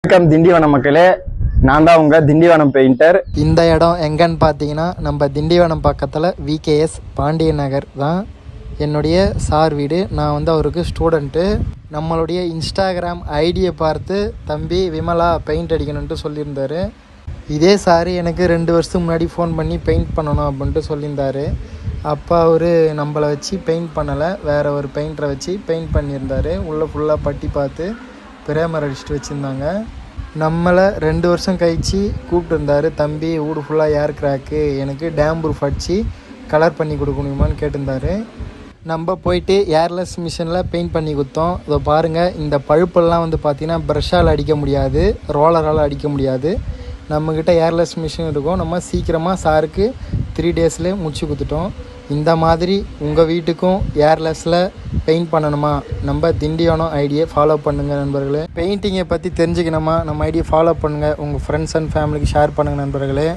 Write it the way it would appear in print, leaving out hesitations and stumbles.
வணக்கம் திண்டிவனம் மக்களே, நான் தான் உங்கள் திண்டிவனம் பெயிண்டர். இந்த இடம் எங்கன்னு பார்த்தீங்கன்னா நம்ம திண்டிவனம் பக்கத்தில் விகேஎஸ் பாண்டிய நகர் தான் என்னுடைய சார் வீடு. நான் அவருக்கு ஸ்டூடெண்ட்டு. நம்மளுடைய இன்ஸ்டாகிராம் ஐடியை பார்த்து தம்பி விமலா பெயிண்ட் அடிக்கணுன்ட்டு சொல்லியிருந்தார். இதே சார் எனக்கு 2 வருஷத்துக்கு முன்னாடி ஃபோன் பண்ணி பெயிண்ட் பண்ணணும் அப்படின்ட்டு சொல்லியிருந்தார். அப்போ அவர் நம்மளை வச்சு பெயிண்ட் பண்ணலை, வேறு ஒரு பெயிண்டரை வச்சு பெயிண்ட் பண்ணியிருந்தார். உள்ளே ஃபுல்லாக பட்டி பார்த்து பிரேமர் அடிச்சுட்டு வச்சுருந்தாங்க. நம்மளை 2 வருஷம் கழித்து கூப்பிட்டு இருந்தார். தம்பி வீடு ஃபுல்லாக ஏர் கிராக்கு, எனக்கு டேம் ப்ரூஃப் அடித்து கலர் பண்ணி கொடுக்கணுமான்னு கேட்டிருந்தார். நம்ம போயிட்டு ஏர்லெஸ் மிஷினில் பெயிண்ட் பண்ணி கொடுத்தோம். இதை பாருங்கள், இந்த பழுப்பெல்லாம் பார்த்திங்கன்னா ப்ரஷ்ஷால் அடிக்க முடியாது, ரோலரால் அடிக்க முடியாது. நம்மக்கிட்ட ஏர்லெஸ் மிஷின் இருக்கும். நம்ம சீக்கிரமாக சாருக்கு 3 டேஸ்லேயே முடிச்சு கொடுத்துட்டோம். இந்த மாதிரி உங்கள் வீட்டுக்கும் ஏர்லெஸ்ஸில் பெயிண்ட் பண்ணணுமா, நம்ம திண்டிவனம் ஐடியை ஃபாலோ பண்ணுங்கள் நண்பர்களே. பெயிண்டிங்கை பற்றி தெரிஞ்சுக்கணுமா, நம்ம ஐடியை ஃபாலோ பண்ணுங்கள். உங்கள் ஃப்ரெண்ட்ஸ் அண்ட் ஃபேமிலிக்கு ஷேர் பண்ணுங்கள் நண்பர்களே.